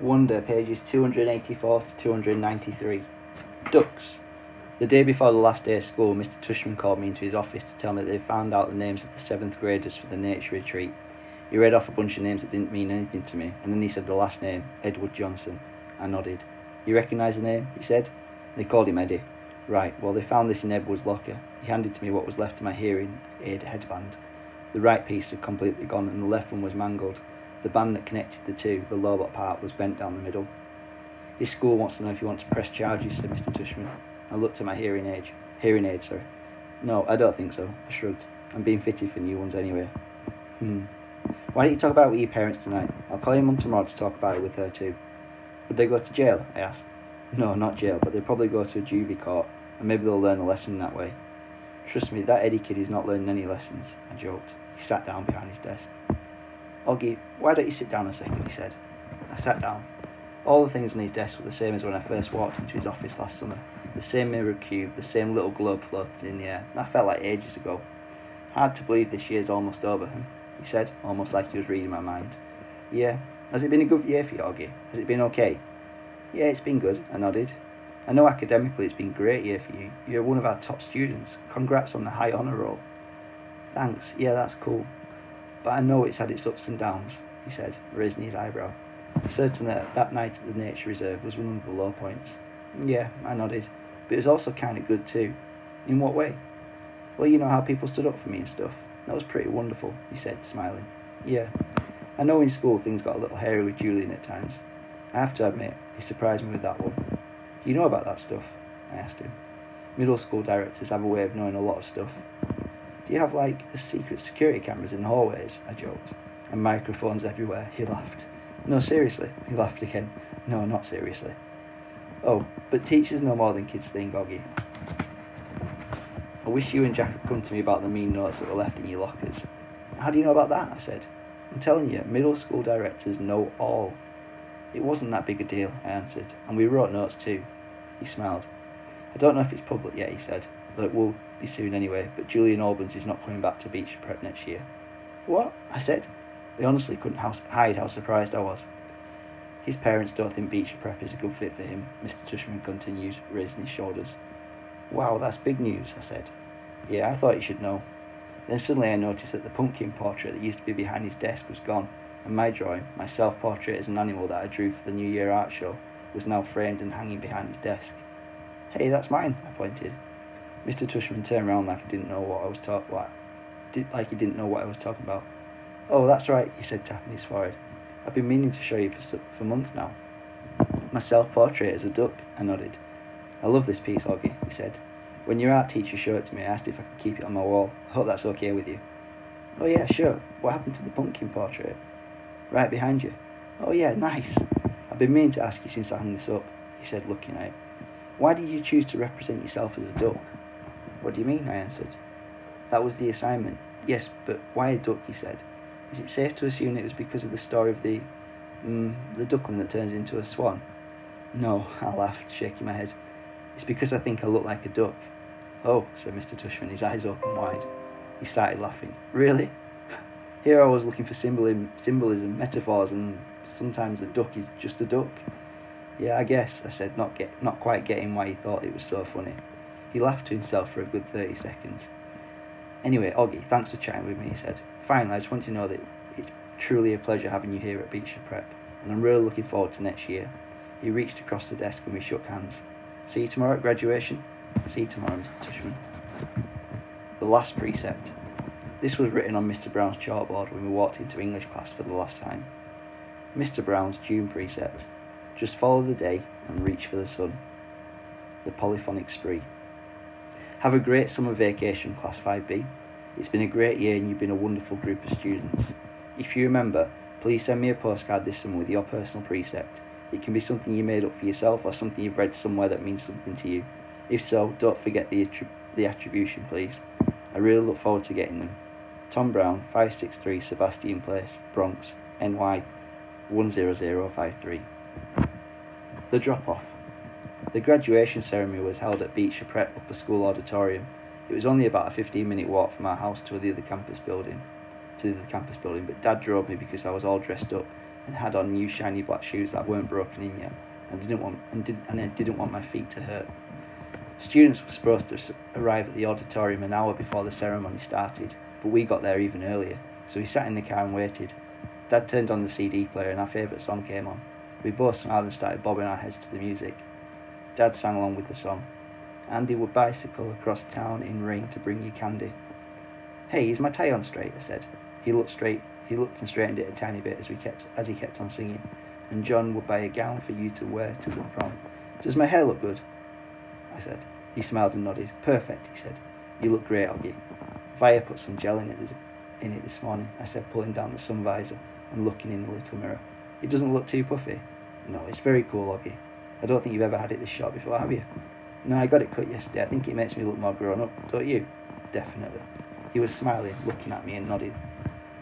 Wonder, pages 284 to 293. Ducks. The day before the last day of school, Mr. Tushman called me into his office to tell me that they found out the names of the 7th graders for the nature retreat. He read off a bunch of names that didn't mean anything to me, and then he said the last name, Edward Johnson. I nodded. You recognise the name? He said. They called him Eddie. Right, well they found this in Edward's locker. He handed to me what was left of my hearing aid headband. The right piece had completely gone and the left one was mangled. The band that connected the two, the lobot part, was bent down the middle. This school wants to know if you want to press charges, said Mr. Tushman. I looked at my hearing aid. No, I don't think so, I shrugged. I'm being fitted for new ones anyway. Why don't you talk about it with your parents tonight? I'll call your mum tomorrow to talk about it with her too. Would they go to jail? I asked. No, not jail, but they'll probably go to a juvie court, and maybe they'll learn a lesson that way. Trust me, that Eddie kid is not learning any lessons, I joked. He sat down behind his desk. Oggy, why don't you sit down a second, he said. I sat down. All the things on his desk were the same as when I first walked into his office last summer. The same mirror cube, the same little globe floating in the air. That felt like ages ago. Hard to believe this year's almost over, he said, almost like he was reading my mind. Yeah. Has it been a good year for you, Oggy? Has it been okay? Yeah, it's been good, I nodded. I know academically it's been a great year for you. You're one of our top students. Congrats on the high honour roll. Thanks, yeah, that's cool. But I know it's had its ups and downs, he said, raising his eyebrow. Certainly that night at the nature reserve was one of the low points. Yeah, I nodded. But it was also kind of good too. In what way? Well, you know how people stood up for me and stuff. That was pretty wonderful, he said, smiling. Yeah. I know in school things got a little hairy with Julian at times. I have to admit, he surprised me with that one. Do you know about that stuff? I asked him. Middle school directors have a way of knowing a lot of stuff. Do you have, like, the secret security cameras in the hallways? I joked. And microphones everywhere, he laughed. No, seriously, he laughed again. No, not seriously. Oh, but teachers know more than kids think, Oggy. I wish you and Jack had come to me about the mean notes that were left in your lockers. How do you know about that? I said. I'm telling you, middle school directors know all. It wasn't that big a deal, I answered, and we wrote notes too. He smiled. I don't know if it's public yet, he said, though it will be soon anyway, but Julian Albans is not coming back to Beecher Prep next year. What? I said. They honestly couldn't hide how surprised I was. His parents don't think Beecher Prep is a good fit for him, Mr. Tushman continued, raising his shoulders. Wow, that's big news, I said. Yeah, I thought you should know. Then suddenly I noticed that the pumpkin portrait that used to be behind his desk was gone, and my drawing, my self-portrait as an animal that I drew for the New Year art show, was now framed and hanging behind his desk. Hey, that's mine, I pointed. Mr. Tushman turned round like he didn't know what I was talking about. Oh, that's right, he said, tapping his forehead. I've been meaning to show you for months now. My self-portrait as a duck, I nodded. I love this piece, Oggy, he said. When your art teacher showed it to me, I asked if I could keep it on my wall. I hope that's okay with you. Oh yeah, sure. What happened to the pumpkin portrait? Right behind you. Oh yeah, nice. I've been meaning to ask you since I hung this up, he said, looking at it. Why did you choose to represent yourself as a duck? What do you mean? I answered. That was the assignment. Yes, but why a duck, he said. Is it safe to assume it was because of the story of the duckling that turns into a swan? No, I laughed, shaking my head. It's because I think I look like a duck. Oh, said Mr. Tushman, his eyes open wide. He started laughing. Really? Here I was looking for symbolism, metaphors, and sometimes a duck is just a duck. Yeah, I guess, I said, not quite getting why he thought it was so funny. He laughed to himself for a good 30 seconds. Anyway, Oggy, thanks for chatting with me, he said. Finally, I just want you to know that it's truly a pleasure having you here at Beecher Prep, and I'm really looking forward to next year. He reached across the desk and we shook hands. See you tomorrow at graduation? See you tomorrow, Mr. Tushman. The last precept. This was written on Mr. Brown's chalkboard when we walked into English class for the last time. Mr. Brown's June precept. Just follow the day and reach for the sun. The polyphonic spree. Have a great summer vacation, Class 5B. It's been a great year and you've been a wonderful group of students. If you remember, please send me a postcard this summer with your personal precept. It can be something you made up for yourself or something you've read somewhere that means something to you. If so, don't forget the attribution, please. I really look forward to getting them. Tom Brown, 563 Sebastian Place, Bronx, NY 10053. The drop-off. The graduation ceremony was held at Beecher Prep Upper School Auditorium. It was only about a 15-minute walk from our house to the other campus building, but Dad drove me because I was all dressed up, and had on new shiny black shoes that weren't broken in yet. I didn't want my feet to hurt. Students were supposed to arrive at the auditorium an hour before the ceremony started, but we got there even earlier, so we sat in the car and waited. Dad turned on the CD player and our favourite song came on. We both smiled and started bobbing our heads to the music. Dad sang along with the song. Andy would bicycle across town in rain to bring you candy. Hey, is my tie on straight? I said. He looked and straightened it a tiny bit as he kept on singing. And John would buy a gown for you to wear to the prom. Does my hair look good? I said. He smiled and nodded. Perfect, he said. You look great, Oggy. Via put some gel in it this morning, I said, pulling down the sun visor and looking in the little mirror. It doesn't look too puffy. No, it's very cool, Oggy. I don't think you've ever had it this short before, have you? No, I got it cut yesterday. I think it makes me look more grown up, don't you? Definitely. He was smiling, looking at me and nodding.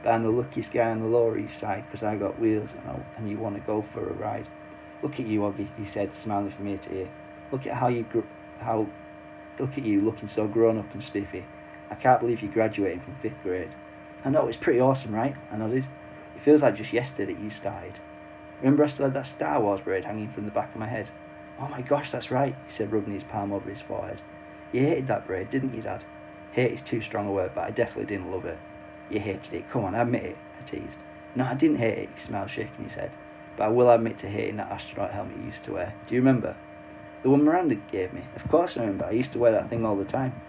But I'm the luckiest guy on the Lower East Side because I got wheels and you want to go for a ride. Look at you, Oggy, he said, smiling from ear to ear. Look at look at you looking so grown up and spiffy. I can't believe you're graduating from 5th grade. I know, it's pretty awesome, right? I nodded. It feels like just yesterday that you started. Remember I still had that Star Wars braid hanging from the back of my head? Oh my gosh, that's right, he said, rubbing his palm over his forehead. You hated that braid, didn't you, Dad? Hate is too strong a word, but I definitely didn't love it. You hated it, come on, admit it, I teased. No, I didn't hate it, he smiled, shaking his head. But I will admit to hating that astronaut helmet you used to wear. Do you remember? The one Miranda gave me. Of course I remember, I used to wear that thing all the time.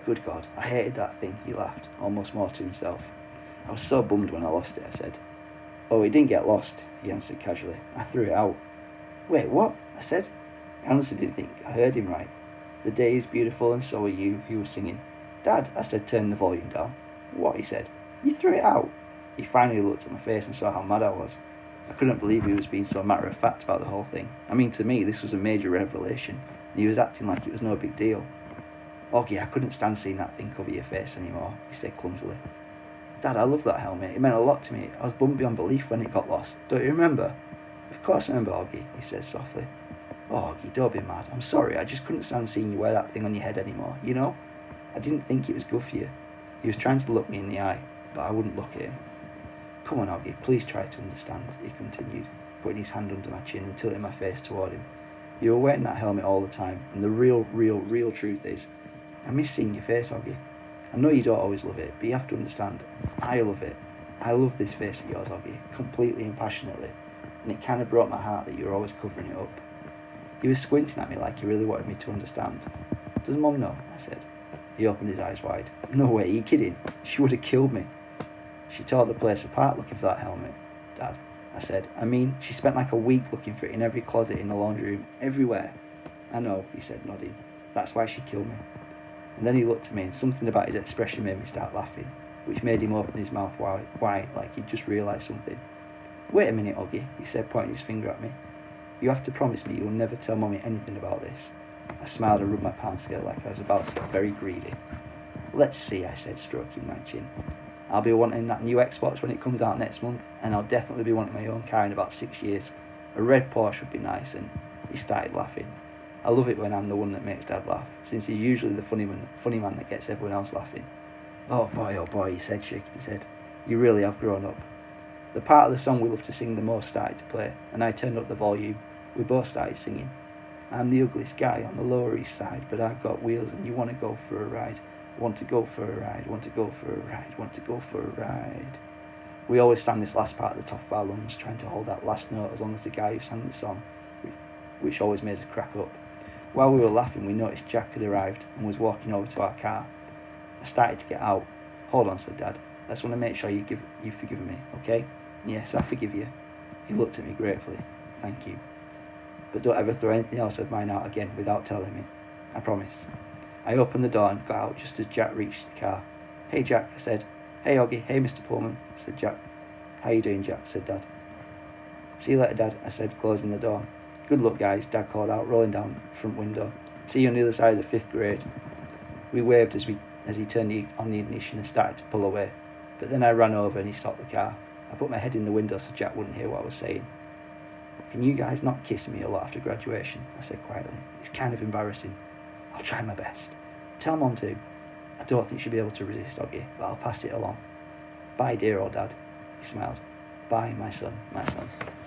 Good God, I hated that thing, he laughed, almost more to himself. I was so bummed when I lost it, I said. Oh, it didn't get lost, he answered casually. I threw it out. Wait, what? I said. I honestly didn't think I heard him right. The day is beautiful and so are you, he was singing. Dad, I said, turning the volume down. What, he said. You threw it out? He finally looked at my face and saw how mad I was. I couldn't believe he was being so matter-of-fact about the whole thing. I mean, to me, this was a major revelation, and he was acting like it was no big deal. Oggy, I couldn't stand seeing that thing cover your face anymore, he said clumsily. Dad, I love that helmet. It meant a lot to me. I was bummed beyond belief when it got lost. Don't you remember? Of course I remember, Oggy, he said softly. Oh, Oggy, don't be mad. I'm sorry. I just couldn't stand seeing you wear that thing on your head anymore, you know? I didn't think it was good for you. He was trying to look me in the eye, but I wouldn't look at him. Come on, Oggy, please try to understand, he continued, putting his hand under my chin and tilting my face toward him. You were wearing that helmet all the time, and the real truth is, I miss seeing your face, Oggy. I know you don't always love it, but you have to understand, I love it. I love this face of yours, Oggy, completely and passionately, and it kind of broke my heart that you were always covering it up. He was squinting at me like he really wanted me to understand. Does Mum know? I said. He opened his eyes wide. No way, are you kidding? She would have killed me. She tore the place apart looking for that helmet, Dad, I said. I mean, she spent like a week looking for it in every closet in the laundry room, everywhere. I know, he said, nodding. That's why she killed me. And then he looked at me, and something about his expression made me start laughing, which made him open his mouth wide, like he'd just realised something. Wait a minute, Oggy, he said, pointing his finger at me. You have to promise me you'll never tell Mummy anything about this. I smiled and rubbed my palms together like I was about to get very greedy. Let's see, I said, stroking my chin. I'll be wanting that new Xbox when it comes out next month, and I'll definitely be wanting my own car in about 6 years. A red Porsche would be nice, and he started laughing. I love it when I'm the one that makes Dad laugh, since he's usually the funny man that gets everyone else laughing. Oh boy, he said, shaking his head. You really have grown up. The part of the song we love to sing the most started to play, and I turned up the volume. We both started singing. I'm the ugliest guy on the Lower East Side, but I've got wheels and you want to go for a ride. Want to go for a ride, want to go for a ride, want to go for a ride. We always sang this last part at the top of our lungs, trying to hold that last note as long as the guy who sang the song, which always made us crack up. While we were laughing, we noticed Jack had arrived and was walking over to our car. I started to get out. Hold on, said Dad. I just want to make sure you forgive me, okay? Yes, I forgive you. He looked at me gratefully. Thank you. But don't ever throw anything else of mine out again without telling me. I promise. I opened the door and got out just as Jack reached the car. Hey Jack, I said. Hey Oggy, hey Mr. Pullman, said Jack. How you doing, Jack, said Dad. See you later, Dad, I said, closing the door. Good luck, guys, Dad called out, rolling down the front window. See you on the other side of 5th grade. We waved as he turned on the ignition and started to pull away. But then I ran over and he stopped the car. I put my head in the window so Jack wouldn't hear what I was saying. Can you guys not kiss me a lot after graduation? I said quietly. It's kind of embarrassing. I'll try my best. Tell Mom to. I don't think she'll be able to resist, Oggy, but I'll pass it along. Bye, dear old Dad. He smiled. Bye, my son, my son.